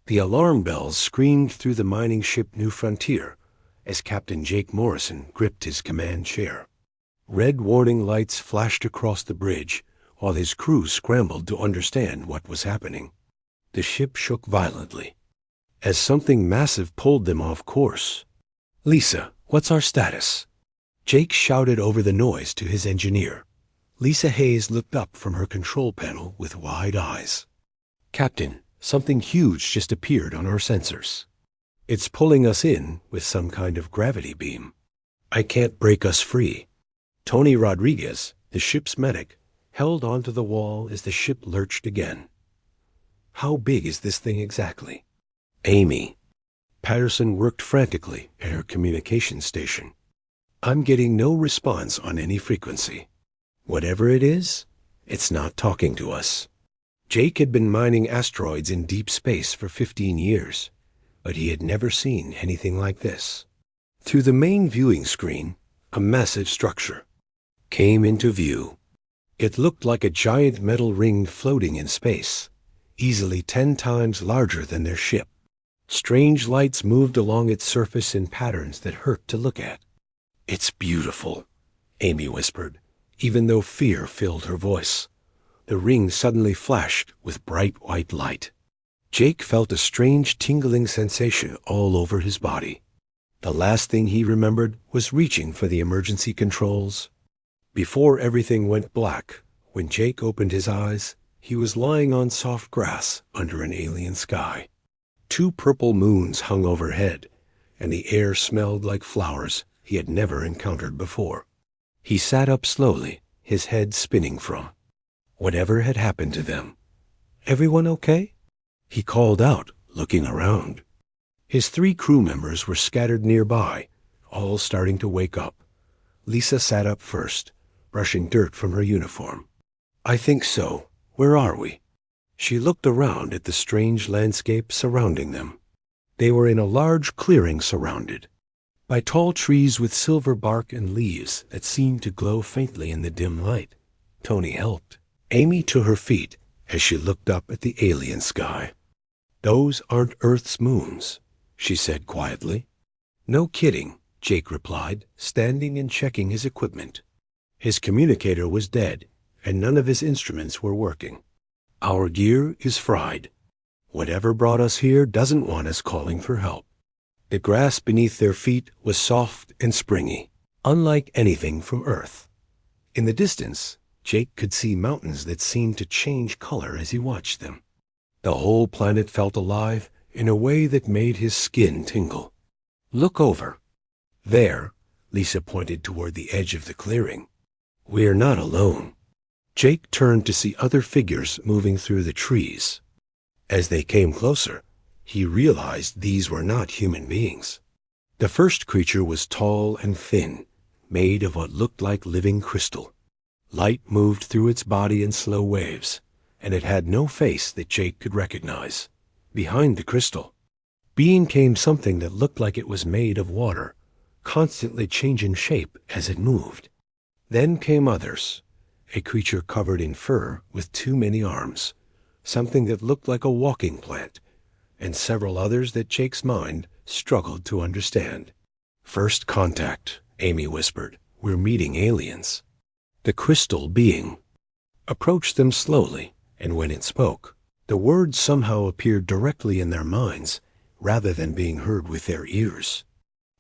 The alarm bells screamed through the mining ship New Frontier as Captain Jake Morrison gripped his command chair. Red warning lights flashed across the bridge while his crew scrambled to understand what was happening. The ship shook violently as something massive pulled them off course. "Lisa, what's our status?" Jake shouted over the noise to his engineer. Lisa Hayes looked up from her control panel with wide eyes. "Captain, something huge just appeared on our sensors. It's pulling us in with some kind of gravity beam. I can't break us free." Tony Rodriguez, the ship's medic, held onto the wall as the ship lurched again. "How big is this thing exactly?" "Amy." Patterson worked frantically at her communication station. "I'm getting no response on any frequency. Whatever it is, it's not talking to us." Jake had been mining asteroids in deep space for 15 years, but he had never seen anything like this. Through the main viewing screen, a massive structure came into view. It looked like a giant metal ring floating in space, easily 10 times larger than their ship. Strange lights moved along its surface in patterns that hurt to look at. "It's beautiful," Amy whispered, even though fear filled her voice. The ring suddenly flashed with bright white light. Jake felt a strange tingling sensation all over his body. The last thing he remembered was reaching for the emergency controls. Before everything went black, when Jake opened his eyes, he was lying on soft grass under an alien sky. 2 purple moons hung overhead, and the air smelled like flowers he had never encountered before. He sat up slowly, his head spinning from whatever had happened to them. "Everyone okay?" He called out, looking around. His 3 crew members were scattered nearby, all starting to wake up. Lisa sat up first, brushing dirt from her uniform. "I think so. Where are we?" She looked around at the strange landscape surrounding them. They were in a large clearing surrounded by tall trees with silver bark and leaves that seemed to glow faintly in the dim light. Tony helped Amy to her feet as she looked up at the alien sky. "Those aren't Earth's moons," she said quietly. "No kidding," Jake replied, standing and checking his equipment. His communicator was dead, and none of his instruments were working. "Our gear is fried. Whatever brought us here doesn't want us calling for help." The grass beneath their feet was soft and springy, unlike anything from Earth. In the distance, Jake could see mountains that seemed to change color as he watched them. The whole planet felt alive in a way that made his skin tingle. "Look over." There, Lisa pointed toward the edge of the clearing. "We're not alone." Jake turned to see other figures moving through the trees. As they came closer, he realized these were not human beings. The first creature was tall and thin, made of what looked like living crystal. Light moved through its body in slow waves, and it had no face that Jake could recognize. Behind the crystal being came something that looked like it was made of water, constantly changing shape as it moved. Then came others. A creature covered in fur with too many arms, something that looked like a walking plant, and several others that Jake's mind struggled to understand. "First contact," Amy whispered. "We're meeting aliens." The crystal being approached them slowly, and when it spoke, the words somehow appeared directly in their minds rather than being heard with their ears.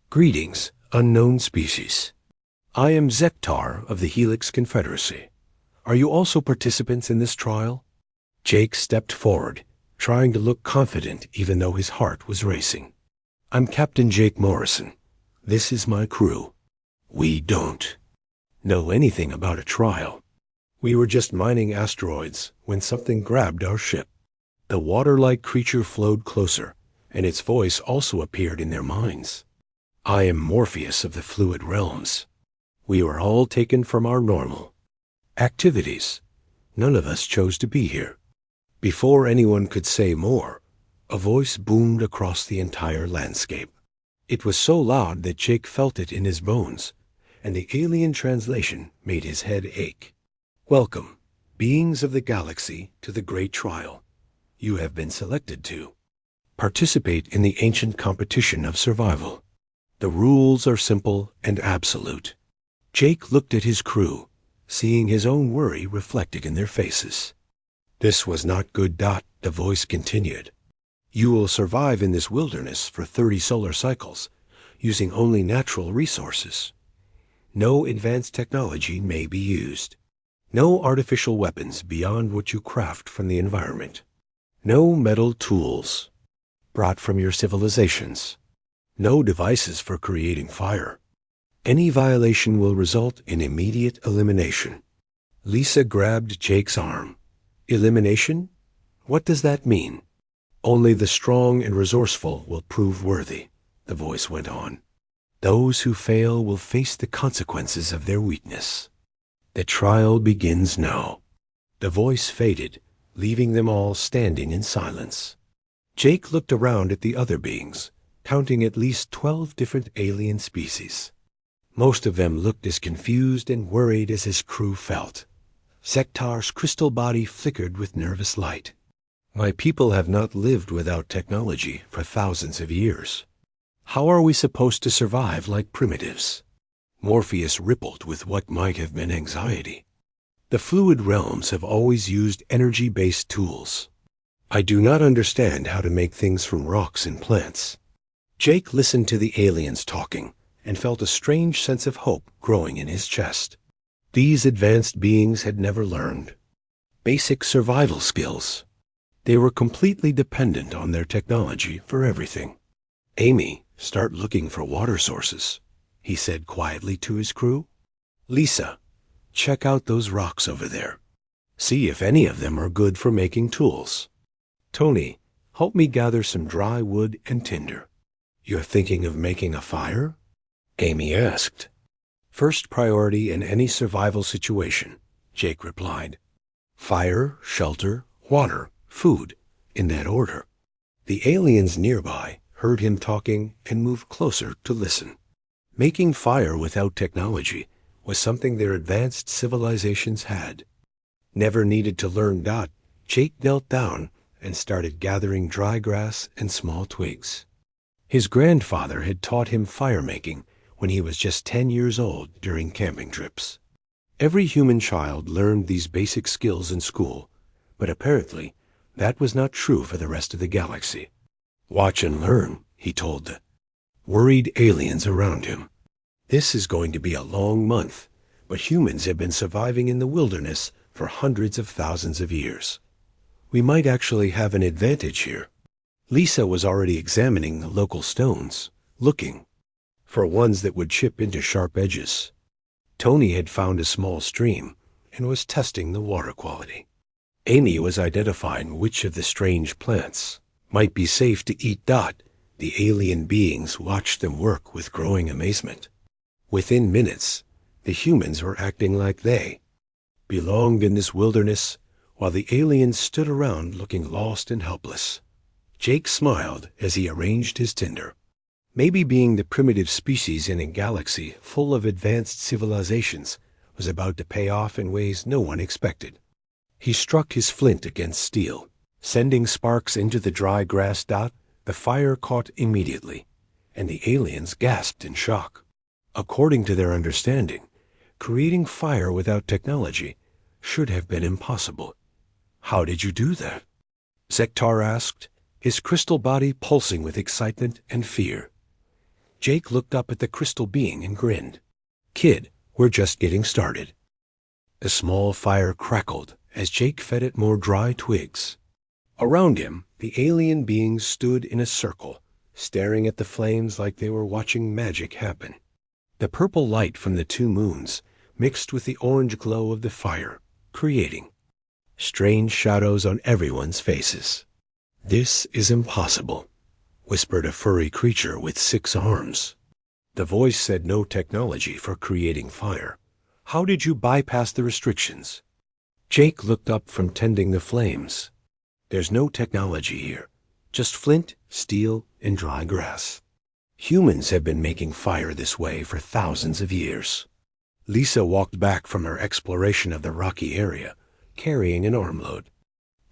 "Greetings, unknown species. I am Zektar of the Helix Confederacy. Are you also participants in this trial?" Jake stepped forward, trying to look confident even though his heart was racing. "I'm Captain Jake Morrison. This is my crew. We don't know anything about a trial. We were just mining asteroids when something grabbed our ship." The water-like creature flowed closer, and its voice also appeared in their minds. "I am Morpheus of the Fluid Realms. We were all taken from our normal activities. None of us chose to be here." Before anyone could say more, a voice boomed across the entire landscape. It was so loud that Jake felt it in his bones, and the alien translation made his head ache. "Welcome, beings of the galaxy, to the great trial. You have been selected to Participate in the ancient competition of survival. The rules are simple and absolute. Jake looked at his crew, seeing his own worry reflected in their faces. This was not good. The voice continued. You will survive in this wilderness for 30 solar cycles, using only natural resources. No advanced technology may be used. No artificial weapons beyond what you craft from the environment. No metal tools brought from your civilizations. No devices for creating fire. Any violation will result in immediate elimination. Lisa grabbed Jake's arm. Elimination? What does that mean? Only the strong and resourceful will prove worthy, the voice went on. Those who fail will face the consequences of their weakness. The trial begins now. The voice faded, leaving them all standing in silence. Jake looked around at the other beings, counting at least 12 different alien species. Most of them looked as confused and worried as his crew felt. Sektar's crystal body flickered with nervous light. My people have not lived without technology for thousands of years. How are we supposed to survive like primitives? Morpheus rippled with what might have been anxiety. The fluid realms have always used energy-based tools. I do not understand how to make things from rocks and plants. Jake listened to the aliens talking and felt a strange sense of hope growing in his chest. These advanced beings had never learned basic survival skills. They were completely dependent on their technology for everything. Amy, start looking for water sources, he said quietly to his crew. Lisa, check out those rocks over there. See if any of them are good for making tools. Tony, help me gather some dry wood and tinder. You're thinking of making a fire? Amy asked. First priority in any survival situation, Jake replied. Fire, shelter, water, food, in that order. The aliens nearby heard him talking and moved closer to listen. Making fire without technology was something their advanced civilizations had. Never needed to learn. Jake knelt down and started gathering dry grass and small twigs. His grandfather had taught him fire making when he was just 10 years old during camping trips. Every human child learned these basic skills in school, but apparently that was not true for the rest of the galaxy. Watch and learn, he told the worried aliens around him. This is going to be a long month, but humans have been surviving in the wilderness for hundreds of thousands of years. We might actually have an advantage here. Lisa was already examining the local stones, looking for ones that would chip into sharp edges. Tony had found a small stream and was testing the water quality. Amy was identifying which of the strange plants might be safe to eat. The alien beings watched them work with growing amazement. Within minutes, the humans were acting like they belonged in this wilderness, while the aliens stood around looking lost and helpless. Jake smiled as he arranged his tinder. Maybe being the primitive species in a galaxy full of advanced civilizations was about to pay off in ways no one expected. He struck his flint against steel, sending sparks into the dry grass. The fire caught immediately, and the aliens gasped in shock. According to their understanding, creating fire without technology should have been impossible. How did you do that? Sektar asked, his crystal body pulsing with excitement and fear. Jake looked up at the crystal being and grinned. Kid, we're just getting started. A small fire crackled as Jake fed it more dry twigs. Around him, the alien beings stood in a circle, staring at the flames like they were watching magic happen. The purple light from the 2 moons mixed with the orange glow of the fire, creating strange shadows on everyone's faces. This is impossible, whispered a furry creature with 6 arms. The voice said no technology for creating fire. How did you bypass the restrictions? Jake looked up from tending the flames. There's no technology here, just flint, steel, and dry grass. Humans have been making fire this way for thousands of years. Lisa walked back from her exploration of the rocky area, carrying an armload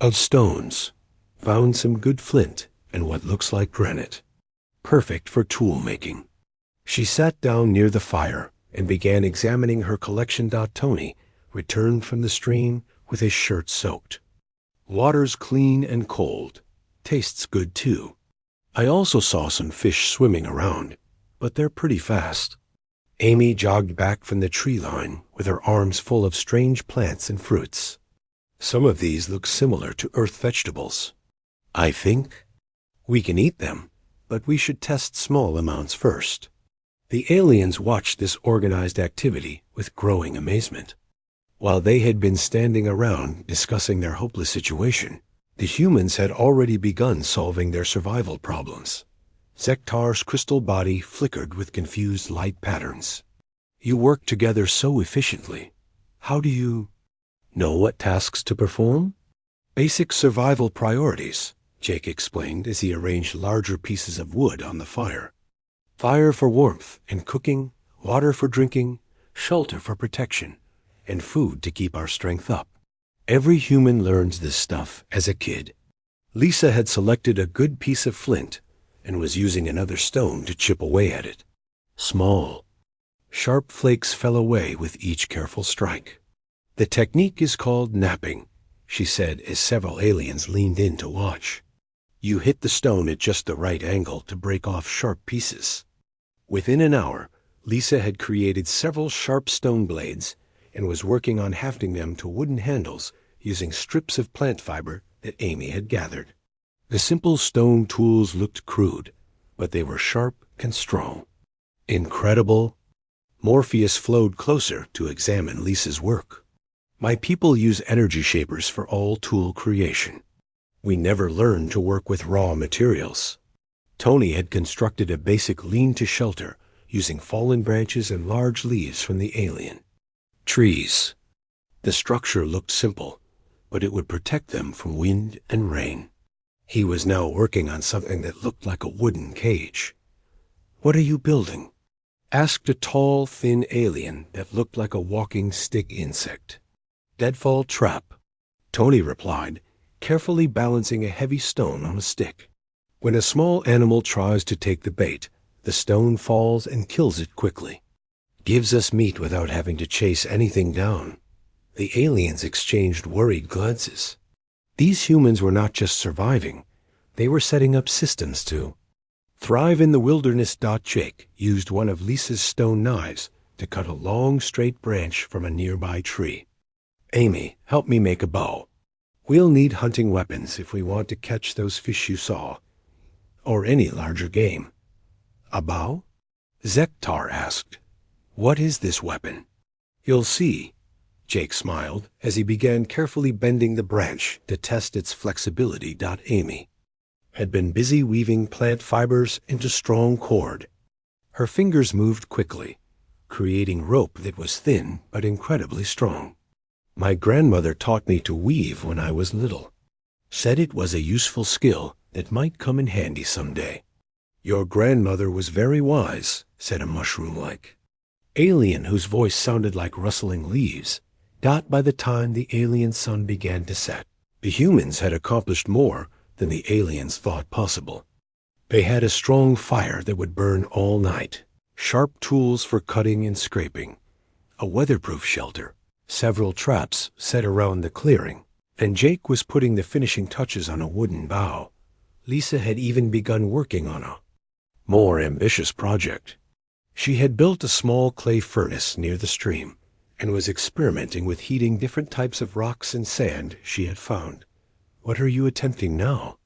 of stones, found some good flint and what looks like granite. Perfect for tool making. She sat down near the fire and began examining her collection. Tony returned from the stream with his shirt soaked. Water's clean and cold. Tastes good too. I also saw some fish swimming around, but they're pretty fast. Amy jogged back from the tree line with her arms full of strange plants and fruits. Some of these look similar to earth vegetables. I think we can eat them, but we should test small amounts first. The aliens watched this organized activity with growing amazement. While they had been standing around discussing their hopeless situation, the humans had already begun solving their survival problems. Zektar's crystal body flickered with confused light patterns. You work together so efficiently. How do you know what tasks to perform? Basic survival priorities, Jake explained as he arranged larger pieces of wood on the fire. Fire for warmth and cooking, water for drinking, shelter for protection, and food to keep our strength up. Every human learns this stuff as a kid. Lisa had selected a good piece of flint and was using another stone to chip away at it. Small, sharp flakes fell away with each careful strike. The technique is called napping, she said as several aliens leaned in to watch. You hit the stone at just the right angle to break off sharp pieces. Within an hour, Lisa had created several sharp stone blades and was working on hafting them to wooden handles using strips of plant fiber that Amy had gathered. The simple stone tools looked crude, but they were sharp and strong. Incredible. Morpheus flowed closer to examine Lisa's work. My people use energy shapers for all tool creation. We never learned to work with raw materials. Tony had constructed a basic lean-to-shelter using fallen branches and large leaves from the alien. Trees. The structure looked simple, but it would protect them from wind and rain. He was now working on something that looked like a wooden cage. What are you building? Asked a tall, thin alien that looked like a walking stick insect. Deadfall trap, Tony replied, carefully balancing a heavy stone on a stick. When a small animal tries to take the bait, the stone falls and kills it quickly. Gives us meat without having to chase anything down. The aliens exchanged worried glances. These humans were not just surviving, they were setting up systems to thrive in the wilderness. Jake used one of Lisa's stone knives to cut a long, straight branch from a nearby tree. Amy, help me make a bow. We'll need hunting weapons if we want to catch those fish you saw, or any larger game. A bow? Zektar asked. What is this weapon? You'll see. Jake smiled as he began carefully bending the branch to test its flexibility. Amy had been busy weaving plant fibers into strong cord. Her fingers moved quickly, creating rope that was thin but incredibly strong. My grandmother taught me to weave when I was little. Said it was a useful skill that might come in handy someday. Your grandmother was very wise, said a mushroom-like alien whose voice sounded like rustling leaves. By the time the alien sun began to set, the humans had accomplished more than the aliens thought possible. They had a strong fire that would burn all night, sharp tools for cutting and scraping, a weatherproof shelter, several traps set around the clearing, and Jake was putting the finishing touches on a wooden bow. Lisa had even begun working on a more ambitious project. She had built a small clay furnace near the stream and was experimenting with heating different types of rocks and sand she had found. What are you attempting now?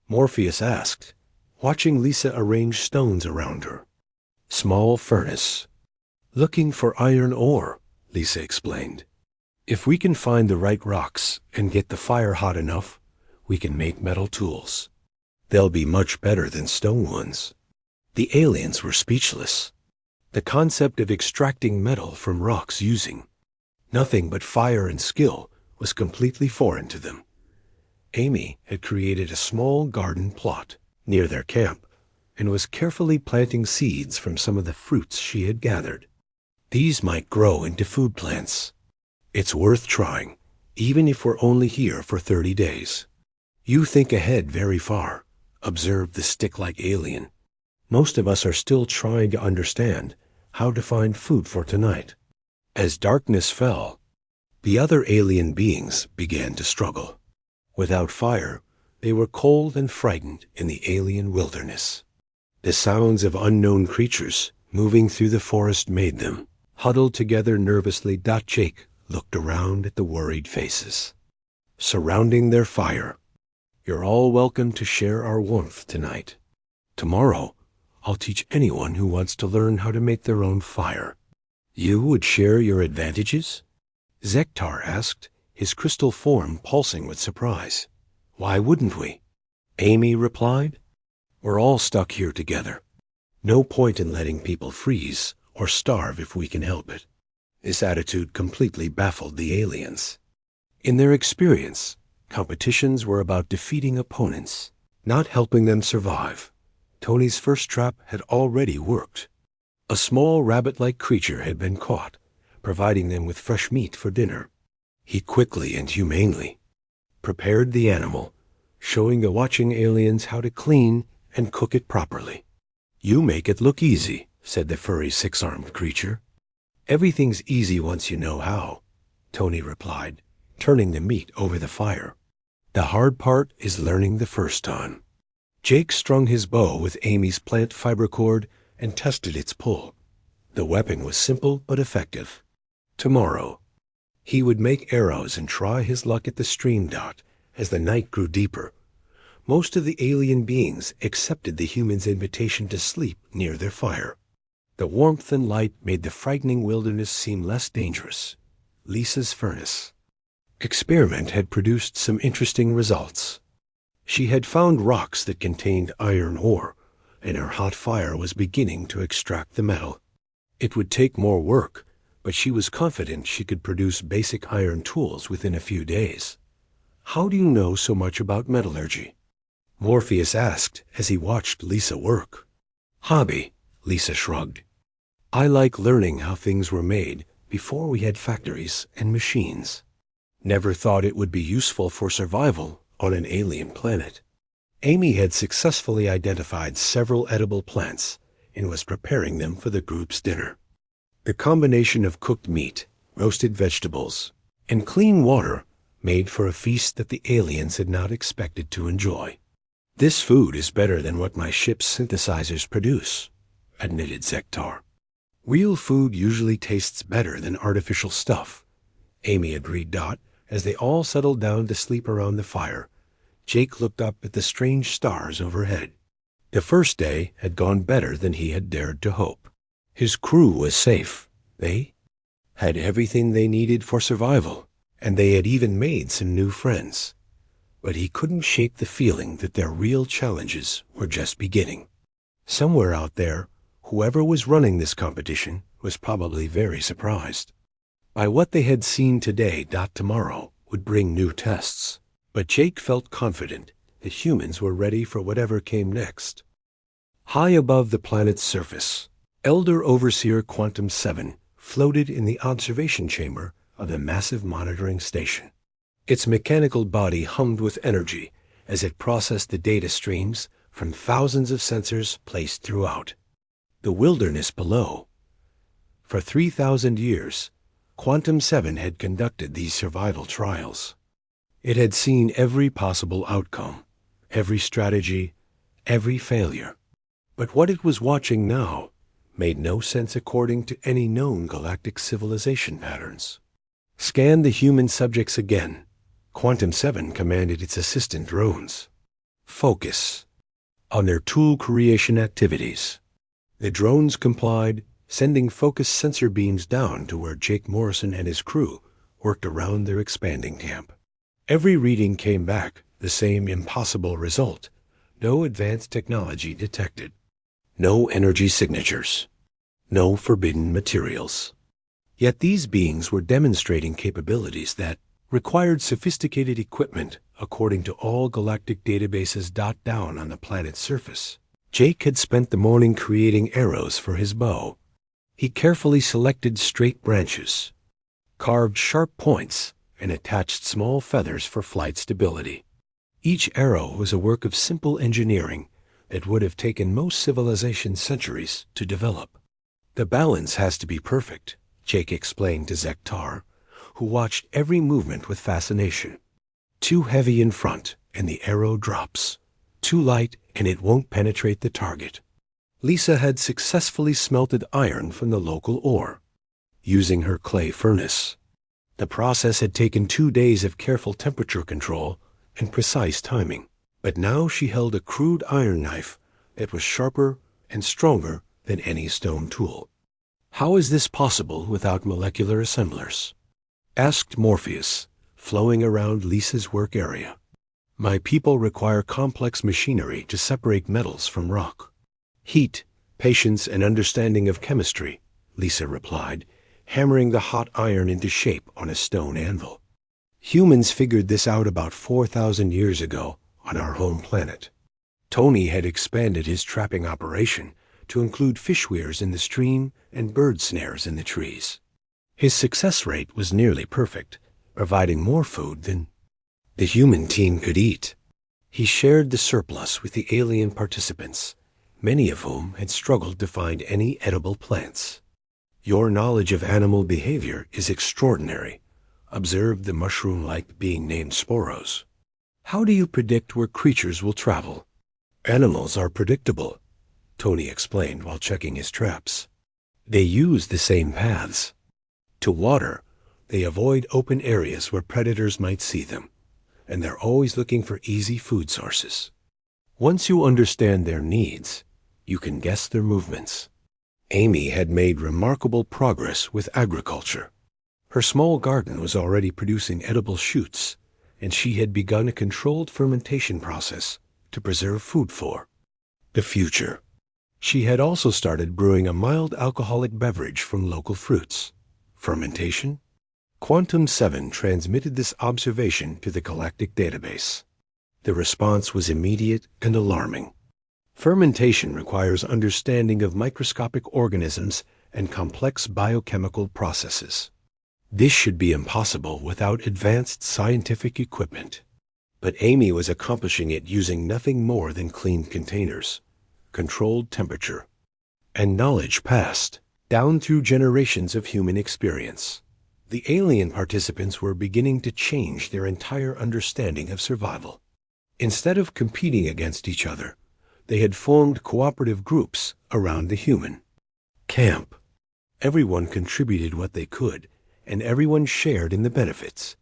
Morpheus asked, watching Lisa arrange stones around her. Small furnace. Looking for iron ore, Lisa explained. If we can find the right rocks and get the fire hot enough, we can make metal tools. They'll be much better than stone ones. The aliens were speechless. The concept of extracting metal from rocks using nothing but fire and skill was completely foreign to them. Amy had created a small garden plot near their camp and was carefully planting seeds from some of the fruits she had gathered. These might grow into food plants. It's worth trying, even if we're only here for 30 days. You think ahead very far. observed the stick-like alien. "Most of us are still trying to understand how to find food for tonight." As darkness fell, the other alien beings began to struggle. Without fire, they were cold and frightened in the alien wilderness. The sounds of unknown creatures moving through the forest made them. Huddled together nervously, Jake looked around at the worried faces. Surrounding their fire, "You're all welcome to share our warmth tonight. Tomorrow, I'll teach anyone who wants to learn how to make their own fire." "You would share your advantages?" Zektar asked, his crystal form pulsing with surprise. "Why wouldn't we?" Amy replied. "We're all stuck here together. No point in letting people freeze or starve if we can help it." This attitude completely baffled the aliens. In their experience, competitions were about defeating opponents, not helping them survive. Tony's first trap had already worked. A small rabbit-like creature had been caught, providing them with fresh meat for dinner. He quickly and humanely prepared the animal, showing the watching aliens how to clean and cook it properly. "You make it look easy," said the furry six-armed creature. "Everything's easy once you know how," Tony replied, turning the meat over the fire. "The hard part is learning the first time." Jake strung his bow with Amy's plant fiber cord and tested its pull. The weapon was simple but effective. Tomorrow, he would make arrows and try his luck at the stream dot as the night grew deeper. Most of the alien beings accepted the humans' invitation to sleep near their fire. The warmth and light made the frightening wilderness seem less dangerous. Lisa's furnace experiment had produced some interesting results. She had found rocks that contained iron ore, and her hot fire was beginning to extract the metal. It would take more work, but she was confident she could produce basic iron tools within a few days. "How do you know so much about metallurgy?" Morpheus asked as he watched Lisa work. "Hobby," Lisa shrugged. "I like learning how things were made before we had factories and machines. Never thought it would be useful for survival on an alien planet." Amy had successfully identified several edible plants and was preparing them for the group's dinner. The combination of cooked meat, roasted vegetables, and clean water made for a feast that the aliens had not expected to enjoy. "This food is better than what my ship's synthesizers produce," admitted Zektar. "Real food usually tastes better than artificial stuff," Amy agreed. As they all settled down to sleep around the fire, Jake looked up at the strange stars overhead. The first day had gone better than he had dared to hope. His crew was safe. They had everything they needed for survival, and they had even made some new friends. But he couldn't shake the feeling that their real challenges were just beginning. Somewhere out there, whoever was running this competition was probably very surprised by what they had seen today. Tomorrow would bring new tests, but Jake felt confident that humans were ready for whatever came next. High above the planet's surface, Elder Overseer Quantum 7 floated in the observation chamber of the massive monitoring station. Its mechanical body hummed with energy as it processed the data streams from thousands of sensors placed throughout the wilderness below. For 3,000 years, Quantum 7 had conducted these survival trials. It had seen every possible outcome, every strategy, every failure. But what it was watching now made no sense according to any known galactic civilization patterns. "Scan the human subjects again," Quantum 7 commanded its assistant drones. "Focus on their tool creation activities." The drones complied, sending focused sensor beams down to where Jake Morrison and his crew worked around their expanding camp. Every reading came back the same impossible result: no advanced technology detected, no energy signatures, no forbidden materials. Yet these beings were demonstrating capabilities that required sophisticated equipment according to all galactic databases. Down on the planet's surface, Jake had spent the morning creating arrows for his bow. He carefully selected straight branches, carved sharp points, and attached small feathers for flight stability. Each arrow was a work of simple engineering that would have taken most civilizations centuries to develop. The balance has to be perfect, Jake explained to Zektar, who watched every movement with fascination. Too heavy in front, and the arrow drops. Too light, and it won't penetrate the target. Lisa had successfully smelted iron from the local ore, using her clay furnace. The process had taken 2 days of careful temperature control and precise timing, but now she held a crude iron knife that was sharper and stronger than any stone tool. "How is this possible without molecular assemblers?" asked Morpheus, flowing around Lisa's work area. "My people require complex machinery to separate metals from rock. Heat, patience, and understanding of chemistry," Lisa replied, hammering the hot iron into shape on a stone anvil. "Humans figured this out about 4,000 years ago on our home planet." Tony had expanded his trapping operation to include fish weirs in the stream and bird snares in the trees. His success rate was nearly perfect, providing more food than the human team could eat. He shared the surplus with the alien participants, many of whom had struggled to find any edible plants. "Your knowledge of animal behavior is extraordinary," observed the mushroom-like being named Sporos. "How do you predict where creatures will travel?" "Animals are predictable," Tony explained while checking his traps. "They use the same paths. To water, they avoid open areas where predators might see them, and they're always looking for easy food sources. Once you understand their needs, you can guess their movements." Amy had made remarkable progress with agriculture. Her small garden was already producing edible shoots, and she had begun a controlled fermentation process to preserve food for the future. She had also started brewing a mild alcoholic beverage from local fruits. Fermentation? Quantum 7 transmitted this observation to the Galactic database. The response was immediate and alarming. Fermentation requires understanding of microscopic organisms and complex biochemical processes. This should be impossible without advanced scientific equipment. But Amy was accomplishing it using nothing more than clean containers, controlled temperature, and knowledge passed down through generations of human experience. The alien participants were beginning to change their entire understanding of survival. Instead of competing against each other, they had formed cooperative groups around the human camp. Everyone contributed what they could, and everyone shared in the benefits.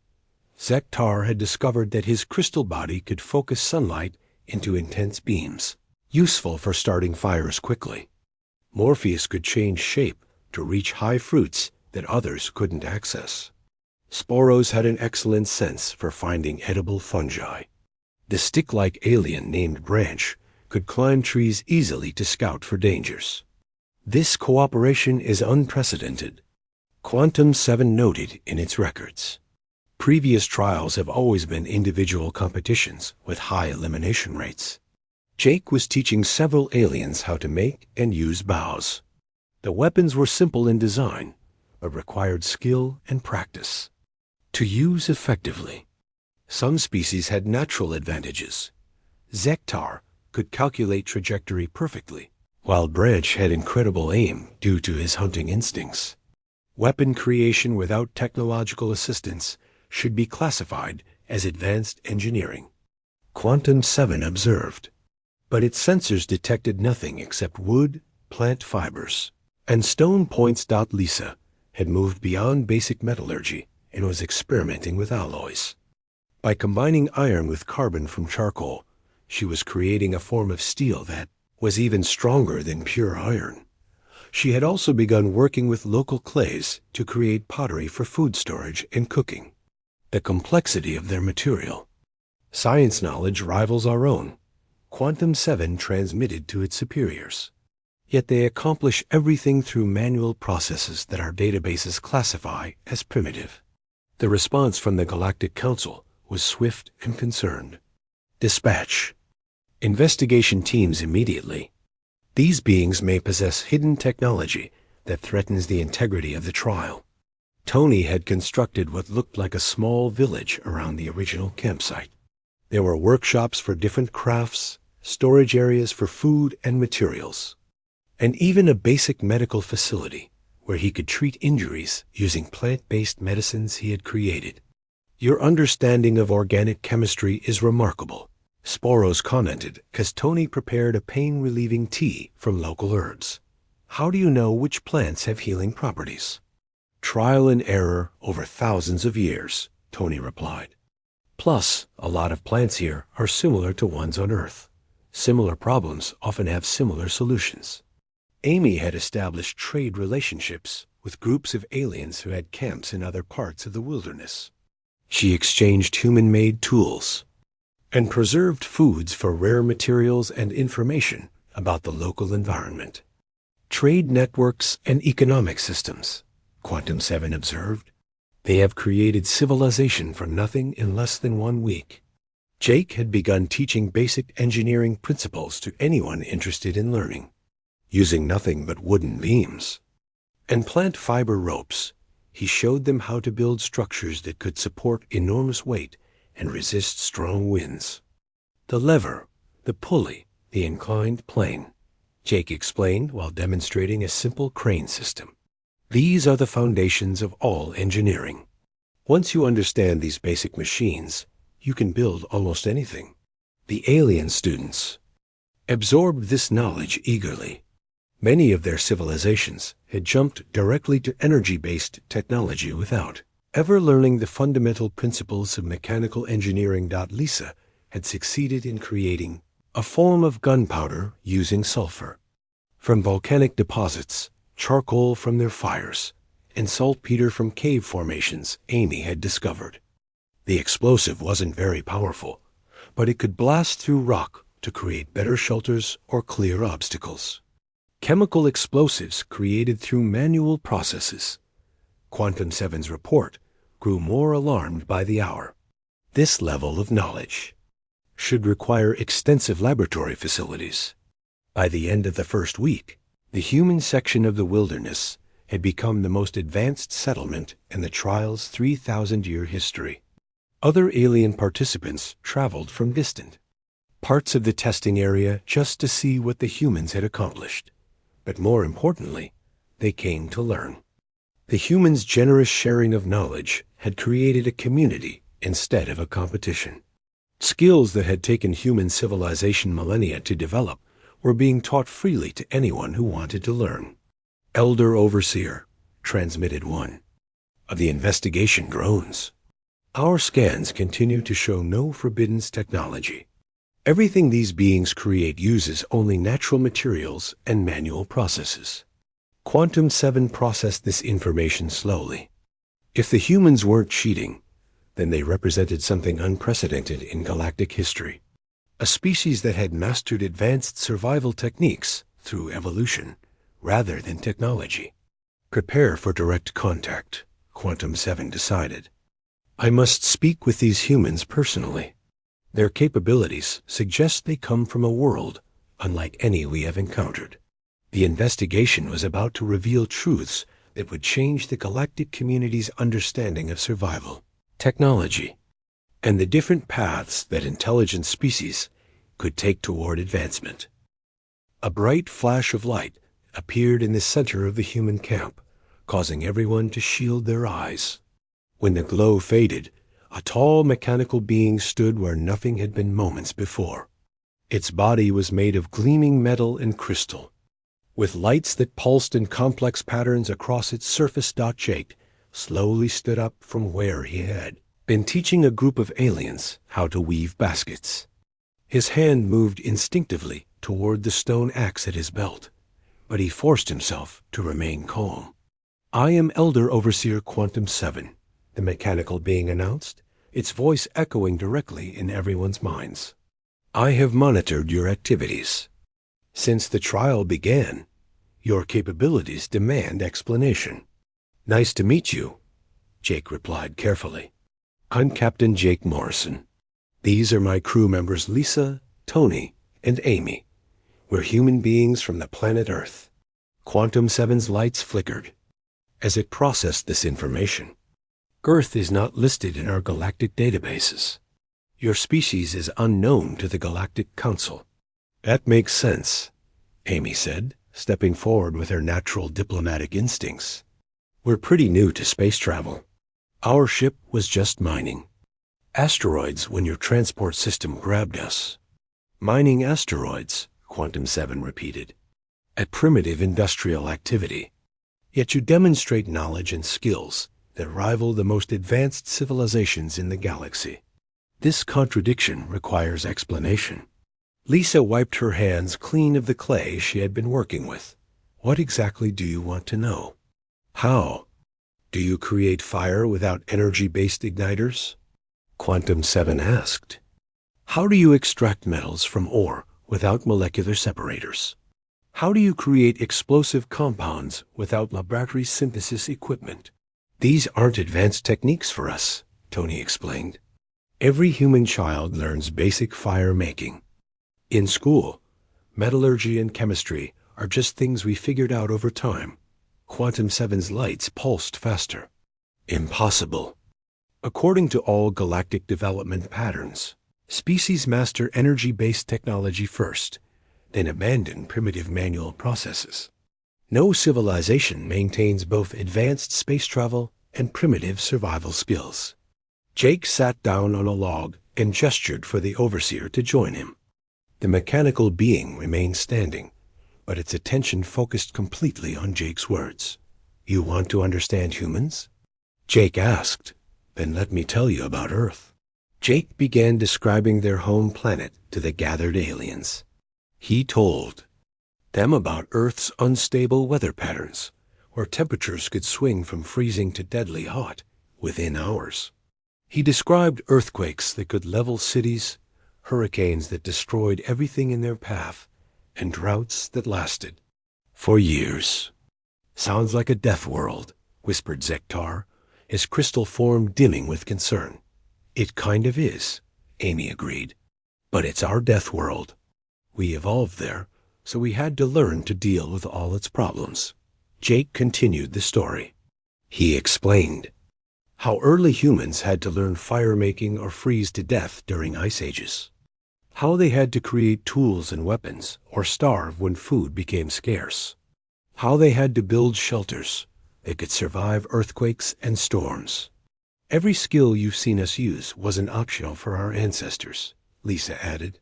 Zektar had discovered that his crystal body could focus sunlight into intense beams, useful for starting fires quickly. Morpheus could change shape to reach high fruits that others couldn't access. Sporos had an excellent sense for finding edible fungi. The stick-like alien named Branch could climb trees easily to scout for dangers. "This cooperation is unprecedented," Quantum 7 noted in its records. Previous trials have always been individual competitions with high elimination rates. Jake was teaching several aliens how to make and use bows. The weapons were simple in design, but required skill and practice to use effectively. Some species had natural advantages. Zektar could calculate trajectory perfectly, while Branch had incredible aim due to his hunting instincts. Weapon creation without technological assistance should be classified as advanced engineering, Quantum 7 observed. But its sensors detected nothing except wood, plant fibers, and stone points. Lisa had moved beyond basic metallurgy and was experimenting with alloys. By combining iron with carbon from charcoal, she was creating a form of steel that was even stronger than pure iron. She had also begun working with local clays to create pottery for food storage and cooking. The complexity of their material. Science knowledge rivals our own, Quantum 7 transmitted to its superiors. Yet they accomplish everything through manual processes that our databases classify as primitive. The response from the Galactic Council was swift and concerned. "Dispatch investigation teams immediately. These beings may possess hidden technology that threatens the integrity of the trial." Tony had constructed what looked like a small village around the original campsite. There were workshops for different crafts, storage areas for food and materials, and even a basic medical facility where he could treat injuries using plant-based medicines he had created. "Your understanding of organic chemistry is remarkable," Sporos commented as Tony prepared a pain-relieving tea from local herbs. "How do you know which plants have healing properties?" "Trial and error over thousands of years," Tony replied. "Plus, a lot of plants here are similar to ones on Earth. Similar problems often have similar solutions." Amy had established trade relationships with groups of aliens who had camps in other parts of the wilderness. She exchanged human-made tools and preserved foods for rare materials and information about the local environment. "Trade networks and economic systems," Quantum 7 observed. "They have created civilization from nothing in less than 1 week." Jake had begun teaching basic engineering principles to anyone interested in learning. Using nothing but wooden beams and plant fiber ropes, he showed them how to build structures that could support enormous weight and resist strong winds. "The lever, the pulley, the inclined plane," Jake explained while demonstrating a simple crane system. "These are the foundations of all engineering. Once you understand these basic machines, you can build almost anything." The alien students absorbed this knowledge eagerly. Many of their civilizations had jumped directly to energy-based technology without ever learning the fundamental principles of mechanical engineering. Lisa had succeeded in creating a form of gunpowder using sulfur from volcanic deposits, charcoal from their fires, and saltpeter from cave formations Amy had discovered. The explosive wasn't very powerful, but it could blast through rock to create better shelters or clear obstacles. Chemical explosives created through manual processes. Quantum 7's report grew more alarmed by the hour. This level of knowledge should require extensive laboratory facilities. By the end of the first week, the human section of the wilderness had become the most advanced settlement in the trial's 3,000-year history. Other alien participants traveled from distant parts of the testing area just to see what the humans had accomplished. But more importantly, they came to learn. The humans' generous sharing of knowledge had created a community instead of a competition. Skills that had taken human civilization millennia to develop were being taught freely to anyone who wanted to learn. "Elder Overseer," transmitted one of the investigation drones. "Our scans continue to show no forbidden technology. Everything these beings create uses only natural materials and manual processes." Quantum 7 processed this information slowly. If the humans weren't cheating, then they represented something unprecedented in galactic history. A species that had mastered advanced survival techniques through evolution rather than technology. "Prepare for direct contact," Quantum 7 decided. "I must speak with these humans personally. Their capabilities suggest they come from a world unlike any we have encountered." The investigation was about to reveal truths that would change the galactic community's understanding of survival, technology, and the different paths that intelligent species could take toward advancement. A bright flash of light appeared in the center of the human camp, causing everyone to shield their eyes. When the glow faded, a tall mechanical being stood where nothing had been moments before. Its body was made of gleaming metal and crystal, with lights that pulsed in complex patterns across its surface. Jake slowly stood up from where he had been teaching a group of aliens how to weave baskets. His hand moved instinctively toward the stone axe at his belt, but he forced himself to remain calm. "I am Elder Overseer Quantum 7, the mechanical being announced, its voice echoing directly in everyone's minds. "I have monitored your activities. Since the trial began, your capabilities demand explanation." "Nice to meet you," Jake replied carefully. "I'm Captain Jake Morrison. These are my crew members Lisa, Tony, and Amy. We're human beings from the planet Earth." Quantum 7's lights flickered as it processed this information. "Earth is not listed in our galactic databases. Your species is unknown to the Galactic Council. That makes sense, Amy said, stepping forward with her natural diplomatic instincts. We're pretty new to space travel. Our ship was just mining asteroids when your transport system grabbed us. Mining asteroids, Quantum 7 repeated. A primitive industrial activity. Yet you demonstrate knowledge and skills that rival the most advanced civilizations in the galaxy. This contradiction requires explanation. Lisa wiped her hands clean of the clay she had been working with. What exactly do you want to know? How? Do you create fire without energy-based igniters? Quantum 7 asked. How do you extract metals from ore without molecular separators? How do you create explosive compounds without laboratory synthesis equipment? These aren't advanced techniques for us, Tony explained. Every human child learns basic fire making. In school, metallurgy and chemistry are just things we figured out over time. Quantum 7's lights pulsed faster. Impossible. According to all galactic development patterns, species master energy-based technology first, then abandon primitive manual processes. No civilization maintains both advanced space travel and primitive survival skills. Jake sat down on a log and gestured for the overseer to join him. The mechanical being remained standing, but its attention focused completely on Jake's words. You want to understand humans? Jake asked. Then let me tell you about Earth. Jake began describing their home planet to the gathered aliens. He told them about Earth's unstable weather patterns, where temperatures could swing from freezing to deadly hot within hours. He described earthquakes that could level cities, hurricanes that destroyed everything in their path, and droughts that lasted for years. Sounds like a death world, whispered Zektar, his crystal form dimming with concern. It kind of is, Amy agreed. But it's our death world. We evolved there, so we had to learn to deal with all its problems. Jake continued the story. He explained how early humans had to learn fire-making or freeze to death during ice ages. How they had to create tools and weapons or starve when food became scarce. How they had to build shelters that could survive earthquakes and storms. Every skill you've seen us use wasn't optional for our ancestors, Lisa added.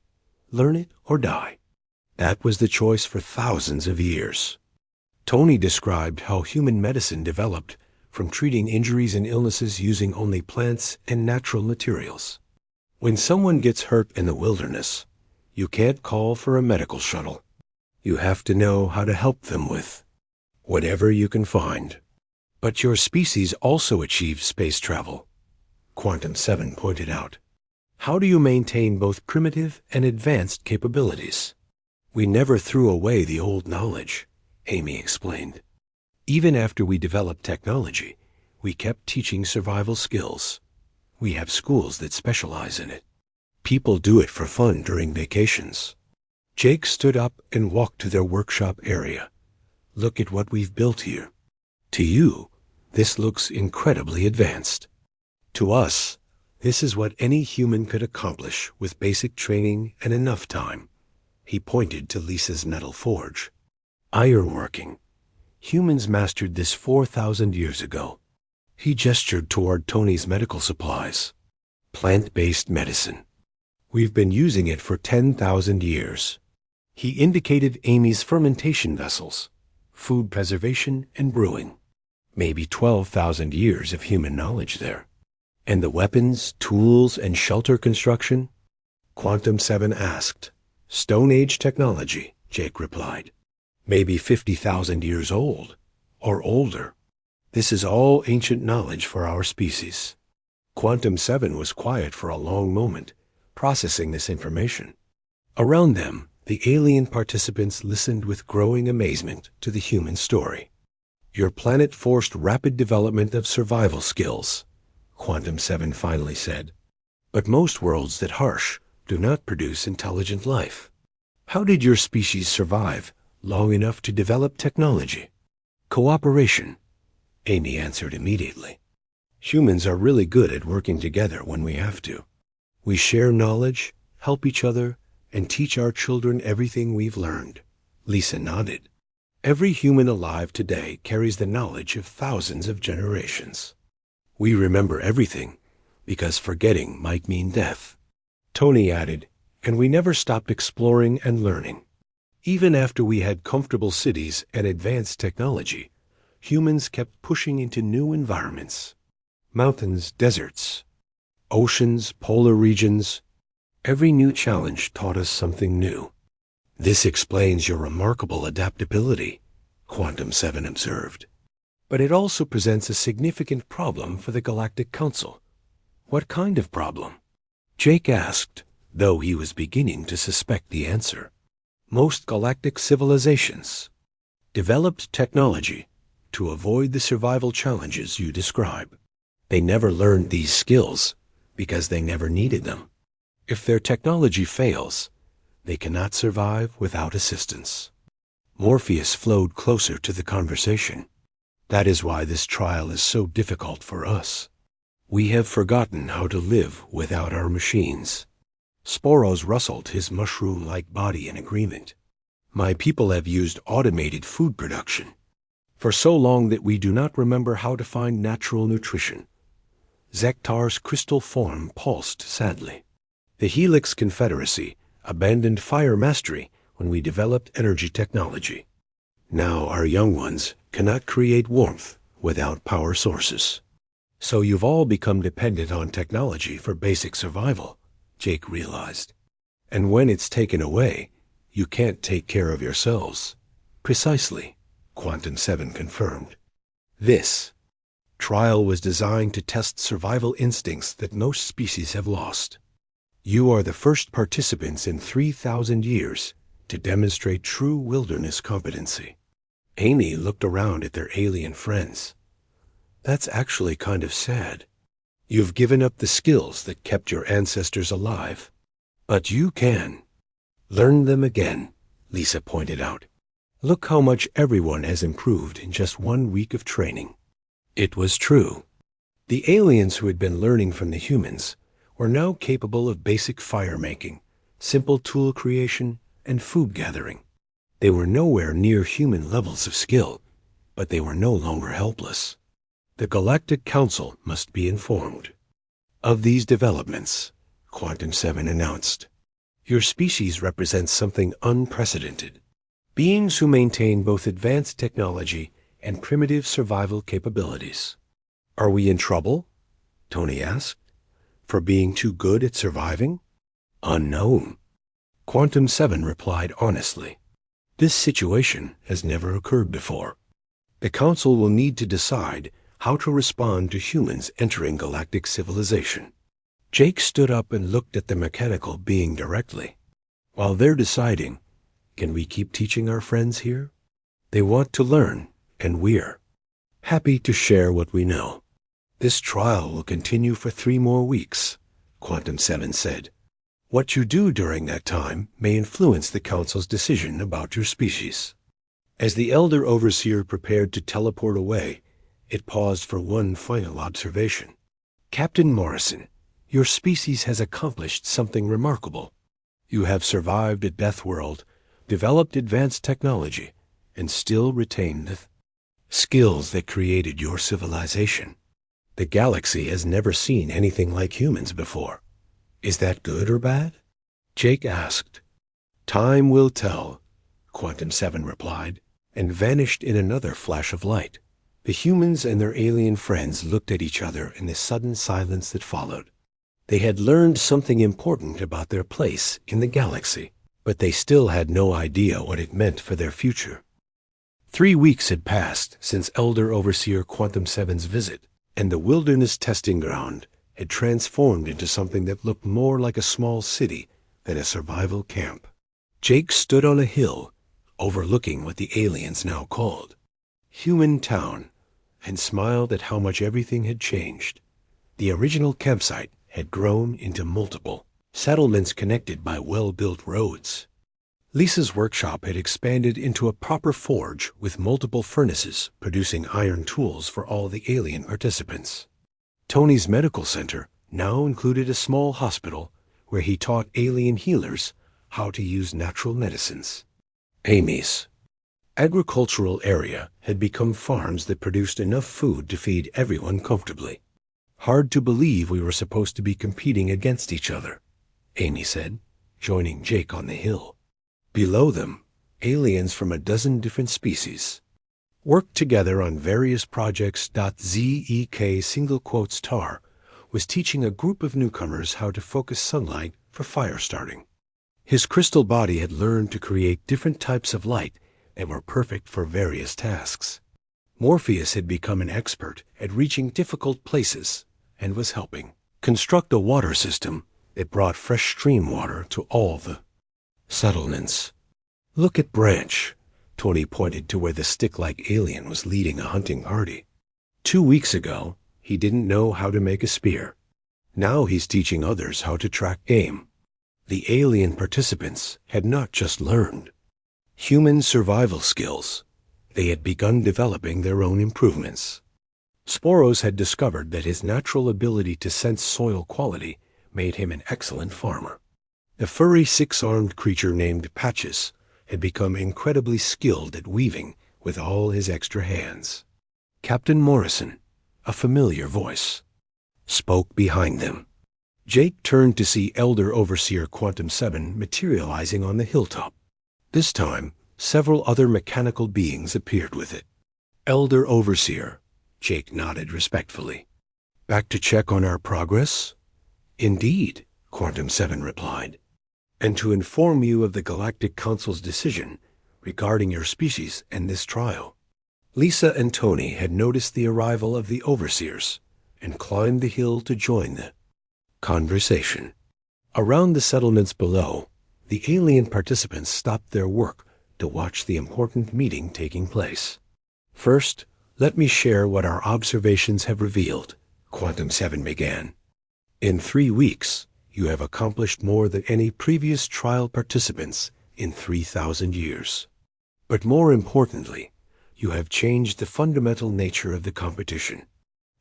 Learn it or die. That was the choice for thousands of years. Tony described how human medicine developed from treating injuries and illnesses using only plants and natural materials. When someone gets hurt in the wilderness, you can't call for a medical shuttle. You have to know how to help them with whatever you can find. But your species also achieved space travel, Quantum 7 pointed out. How do you maintain both primitive and advanced capabilities? We never threw away the old knowledge, Amy explained. Even after we developed technology, we kept teaching survival skills. We have schools that specialize in it. People do it for fun during vacations. Jake stood up and walked to their workshop area. Look at what we've built here. To you, this looks incredibly advanced. To us, this is what any human could accomplish with basic training and enough time. He pointed to Lisa's metal forge. Ironworking. Humans mastered this 4,000 years ago. He gestured toward Tony's medical supplies. Plant-based medicine. We've been using it for 10,000 years. He indicated Amy's fermentation vessels, food preservation and brewing. Maybe 12,000 years of human knowledge there. And the weapons, tools, and shelter construction? Quantum 7 asked. Stone Age technology, Jake replied. Maybe 50,000 years old, or older. This is all ancient knowledge for our species. Quantum 7 was quiet for a long moment, processing this information. Around them, the alien participants listened with growing amazement to the human story. Your planet forced rapid development of survival skills, Quantum 7 finally said. But most worlds that harsh do not produce intelligent life. How did your species survive long enough to develop technology? Cooperation, Amy answered immediately. Humans are really good at working together when we have to. We share knowledge, help each other, and teach our children everything we've learned. Lisa nodded. Every human alive today carries the knowledge of thousands of generations. We remember everything, because forgetting might mean death. Tony added, and we never stopped exploring and learning. Even after we had comfortable cities and advanced technology, humans kept pushing into new environments. Mountains, deserts, oceans, polar regions. Every new challenge taught us something new. This explains your remarkable adaptability, Quantum 7 observed. But it also presents a significant problem for the Galactic Council. What kind of problem? Jake asked, though he was beginning to suspect the answer. Most galactic civilizations developed technology to avoid the survival challenges you describe. They never learned these skills because they never needed them. If their technology fails, they cannot survive without assistance. Morpheus flowed closer to the conversation. That is why this trial is so difficult for us. We have forgotten how to live without our machines. Sporos rustled his mushroom-like body in agreement. My people have used automated food production for so long that we do not remember how to find natural nutrition. Zektar's crystal form pulsed sadly. The Helix Confederacy abandoned fire mastery when we developed energy technology. Now our young ones cannot create warmth without power sources. So you've all become dependent on technology for basic survival, Jake realized. And when it's taken away, you can't take care of yourselves. Precisely, Quantum 7 confirmed. This trial was designed to test survival instincts that most species have lost. You are the first participants in 3,000 years to demonstrate true wilderness competency. Amy looked around at their alien friends. That's actually kind of sad. You've given up the skills that kept your ancestors alive. But you can learn them again, Lisa pointed out. Look how much everyone has improved in just 1 week of training. It was true. The aliens who had been learning from the humans were now capable of basic fire-making, simple tool creation, and food gathering. They were nowhere near human levels of skill, but they were no longer helpless. The Galactic Council must be informed of these developments, Quantum 7 announced. Your species represents something unprecedented. Beings who maintain both advanced technology and primitive survival capabilities. Are we in trouble? Tony asked. For being too good at surviving? Unknown. Quantum 7 replied honestly. This situation has never occurred before. The Council will need to decide how to respond to humans entering galactic civilization. Jake stood up and looked at the mechanical being directly. While they're deciding, can we keep teaching our friends here? They want to learn, and we're happy to share what we know. This trial will continue for 3 more weeks, Quantum 7 said. What you do during that time may influence the Council's decision about your species. As the Elder Overseer prepared to teleport away, it paused for one final observation. Captain Morrison, your species has accomplished something remarkable. You have survived a death world, developed advanced technology, and still retained the skills that created your civilization. The galaxy has never seen anything like humans before. Is that good or bad? Jake asked. Time will tell, Quantum 7 replied, and vanished in another flash of light. The humans and their alien friends looked at each other in the sudden silence that followed. They had learned something important about their place in the galaxy, but they still had no idea what it meant for their future. 3 weeks had passed since Elder Overseer Quantum 7's visit, and the wilderness testing ground had transformed into something that looked more like a small city than a survival camp. Jake stood on a hill, overlooking what the aliens now called Human Town, and smiled at how much everything had changed. The original campsite had grown into multiple settlements connected by well-built roads. Lisa's workshop had expanded into a proper forge with multiple furnaces producing iron tools for all the alien participants. Tony's medical center now included a small hospital where he taught alien healers how to use natural medicines. Amy's agricultural area had become farms that produced enough food to feed everyone comfortably. Hard to believe we were supposed to be competing against each other, Amy said, joining Jake on the hill. Below them, aliens from a dozen different species worked together on various projects. Zek single quotes Tar was teaching a group of newcomers how to focus sunlight for fire starting. His crystal body had learned to create different types of light and were perfect for various tasks. Morpheus had become an expert at reaching difficult places and was helping construct a water system that brought fresh stream water to all the settlements. Look at Branch. Tony pointed to where the stick-like alien was leading a hunting party. 2 weeks ago, he didn't know how to make a spear. Now he's teaching others how to track game. The alien participants had not just learned human survival skills. They had begun developing their own improvements. Sporos had discovered that his natural ability to sense soil quality made him an excellent farmer. The furry six-armed creature named Patches had become incredibly skilled at weaving with all his extra hands. Captain Morrison, a familiar voice, spoke behind them. Jake turned to see Elder Overseer Quantum 7 materializing on the hilltop. This time, several other mechanical beings appeared with it. Elder Overseer, Jake nodded respectfully. Back to check on our progress? Indeed, Quantum 7 replied. And to inform you of the Galactic Council's decision regarding your species and this trial. Lisa and Tony had noticed the arrival of the Overseers and climbed the hill to join the conversation. Around the settlements below, the alien participants stopped their work to watch the important meeting taking place. First, let me share what our observations have revealed, Quantum 7 began. In 3 weeks, you have accomplished more than any previous trial participants in 3,000 years. But more importantly, you have changed the fundamental nature of the competition.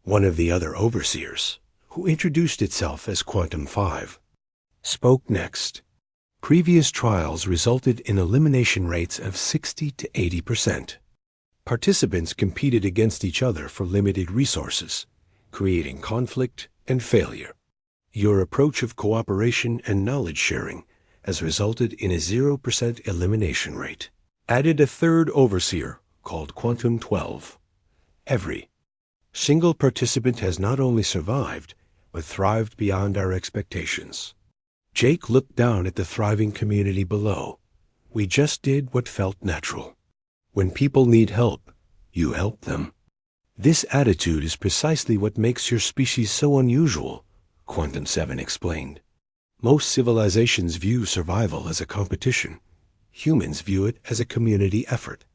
One of the other overseers, who introduced itself as Quantum 5, spoke next. Previous trials resulted in elimination rates of 60 to 80%. Participants competed against each other for limited resources, creating conflict and failure. Your approach of cooperation and knowledge sharing has resulted in a 0% elimination rate. Added a third overseer called Quantum 12. Every single participant has not only survived, but thrived beyond our expectations. Jake looked down at the thriving community below. We just did what felt natural. When people need help, you help them. This attitude is precisely what makes your species so unusual, Quantum 7 explained. Most civilizations view survival as a competition. Humans view it as a community effort.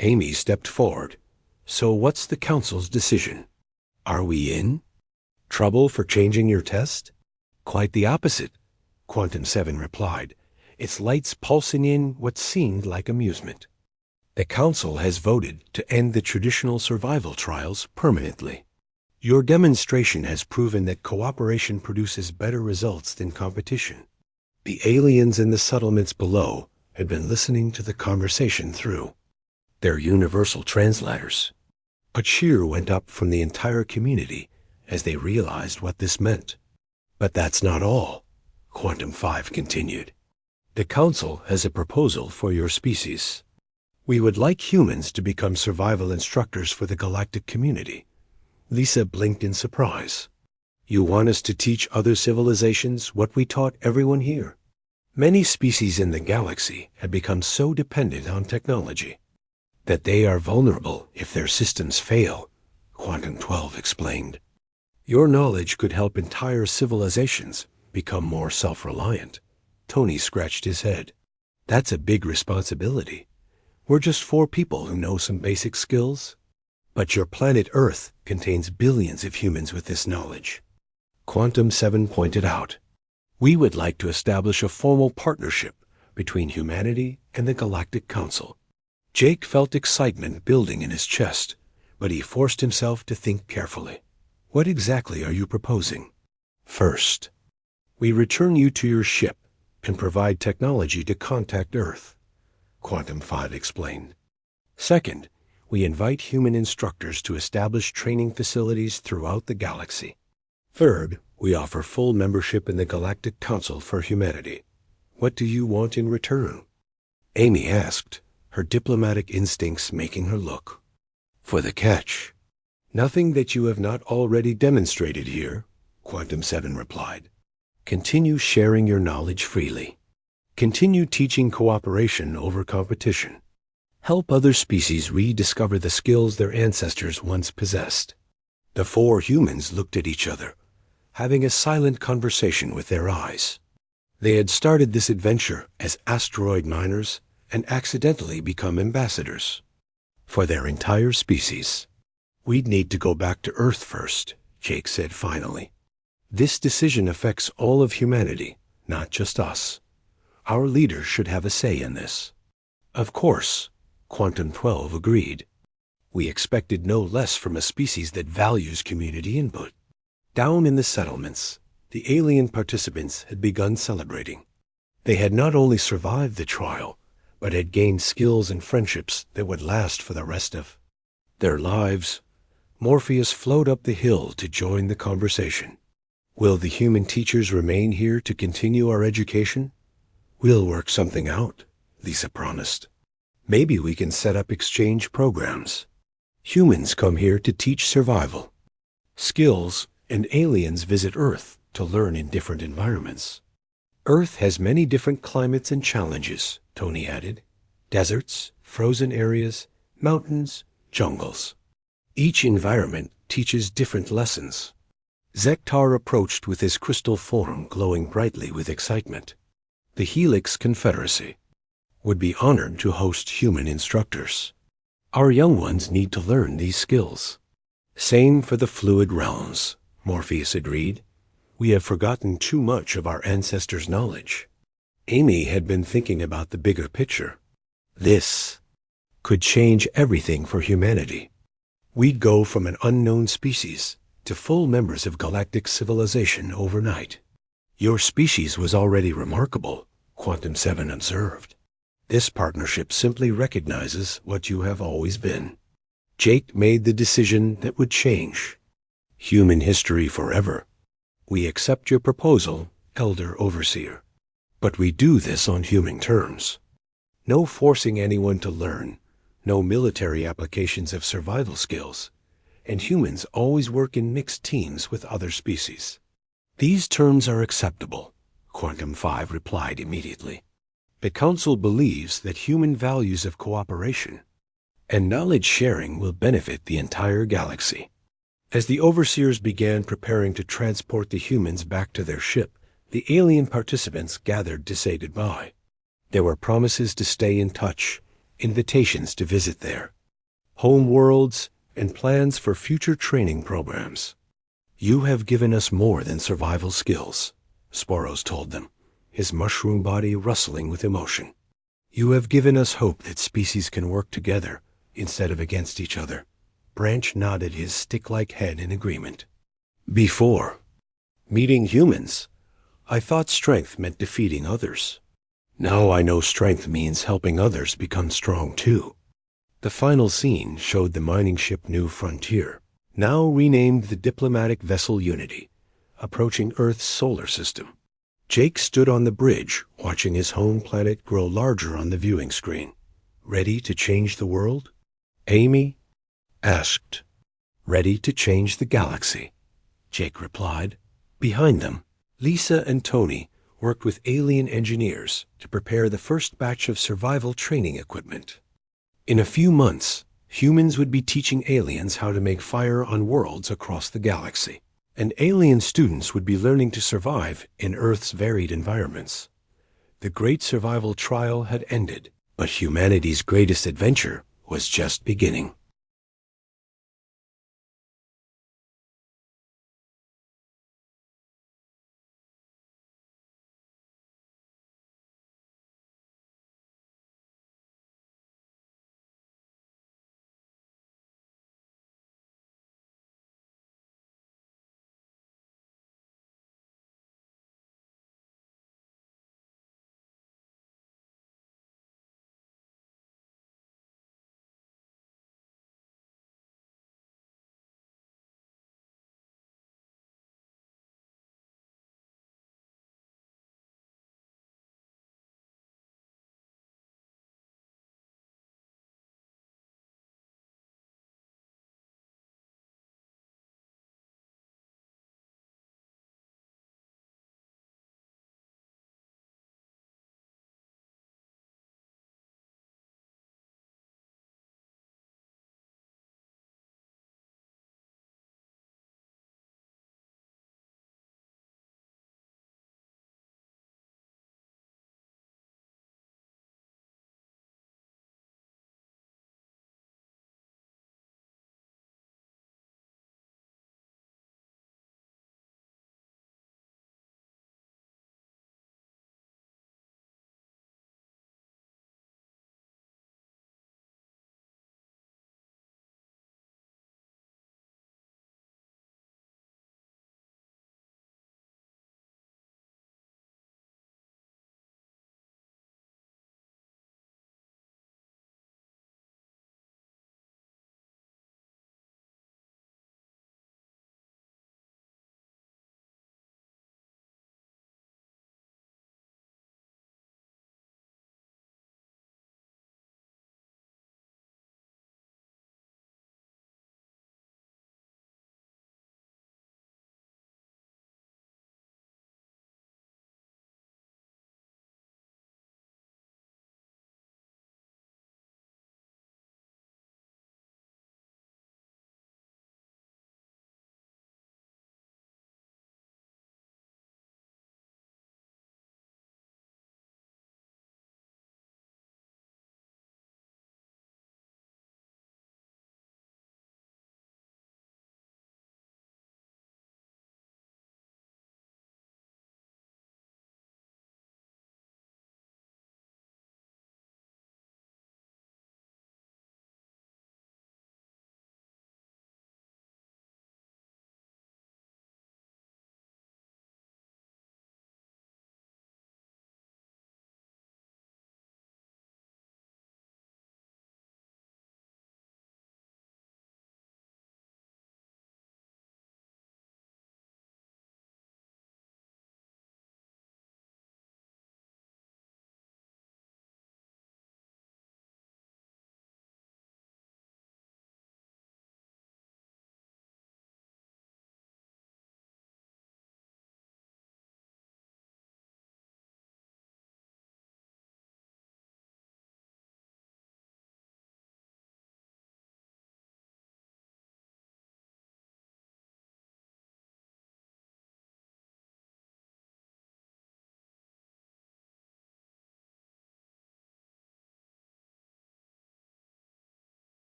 Amy stepped forward. So what's the Council's decision? Are we in trouble for changing your test? Quite the opposite, Quantum 7 replied, its lights pulsing in what seemed like amusement. The Council has voted to end the traditional survival trials permanently. Your demonstration has proven that cooperation produces better results than competition. The aliens in the settlements below had been listening to the conversation through their universal translators. A cheer went up from the entire community as they realized what this meant. But that's not all, Quantum 5 continued. The Council has a proposal for your species. We would like humans to become survival instructors for the galactic community. Lisa blinked in surprise. You want us to teach other civilizations what we taught everyone here? Many species in the galaxy have become so dependent on technology that they are vulnerable if their systems fail, Quantum 12 explained. Your knowledge could help entire civilizations become more self-reliant. Tony scratched his head. That's a big responsibility. We're just 4 people who know some basic skills. But your planet Earth contains billions of humans with this knowledge. Quantum 7 pointed out. We would like to establish a formal partnership between humanity and the Galactic Council. Jake felt excitement building in his chest, but he forced himself to think carefully. What exactly are you proposing? First, We return you to your ship and provide technology to contact Earth, Quantum 5 explained. Second, we invite human instructors to establish training facilities throughout the galaxy. Third, we offer full membership in the Galactic Council for Humanity. What do you want in return? Amy asked, her diplomatic instincts making her look. For the catch. Nothing that you have not already demonstrated here, Quantum 7 replied. Continue sharing your knowledge freely. Continue teaching cooperation over competition. Help other species rediscover the skills their ancestors once possessed. The four humans looked at each other, having a silent conversation with their eyes. They had started this adventure as asteroid miners and accidentally become ambassadors for their entire species. We'd need to go back to Earth first, Jake said finally. This decision affects all of humanity, not just us. Our leaders should have a say in this. Of course, Quantum 12 agreed. We expected no less from a species that values community input. Down in the settlements, the alien participants had begun celebrating. They had not only survived the trial, but had gained skills and friendships that would last for the rest of their lives. Morpheus flowed up the hill to join the conversation. Will the human teachers remain here to continue our education? We'll work something out, Lisa promised. Maybe we can set up exchange programs. Humans come here to teach survival skills, and aliens visit Earth to learn in different environments. Earth has many different climates and challenges, Tony added. Deserts, frozen areas, mountains, jungles. Each environment teaches different lessons. Zektar approached with his crystal form glowing brightly with excitement. The Helix Confederacy would be honored to host human instructors. Our young ones need to learn these skills. Same for the fluid realms, Morpheus agreed. We have forgotten too much of our ancestors' knowledge. Amy had been thinking about the bigger picture. This could change everything for humanity. We'd go from an unknown species to full members of galactic civilization overnight. Your species was already remarkable, Quantum 7 observed. This partnership simply recognizes what you have always been. Jake made the decision that would change human history forever. We accept your proposal, Elder Overseer. But we do this on human terms. No forcing anyone to learn, no military applications of survival skills, and humans always work in mixed teams with other species. These terms are acceptable, Quantum 5 replied immediately. The Council believes that human values of cooperation and knowledge sharing will benefit the entire galaxy. As the Overseers began preparing to transport the humans back to their ship, the alien participants gathered to say goodbye. There were promises to stay in touch, invitations to visit their home worlds, and plans for future training programs. You have given us more than survival skills, Sporos told them, his mushroom body rustling with emotion. You have given us hope that species can work together instead of against each other. Branch nodded his stick-like head in agreement. Before meeting humans, I thought strength meant defeating others. Now I know strength means helping others become strong too. The final scene showed the mining ship New Frontier, now renamed the diplomatic vessel Unity, approaching Earth's solar system. Jake stood on the bridge, watching his home planet grow larger on the viewing screen. Ready to change the world? Amy asked. Ready to change the galaxy, Jake replied. Behind them, Lisa and Tony worked with alien engineers to prepare the first batch of survival training equipment. In a few months, humans would be teaching aliens how to make fire on worlds across the galaxy, and alien students would be learning to survive in Earth's varied environments. The great survival trial had ended, but humanity's greatest adventure was just beginning.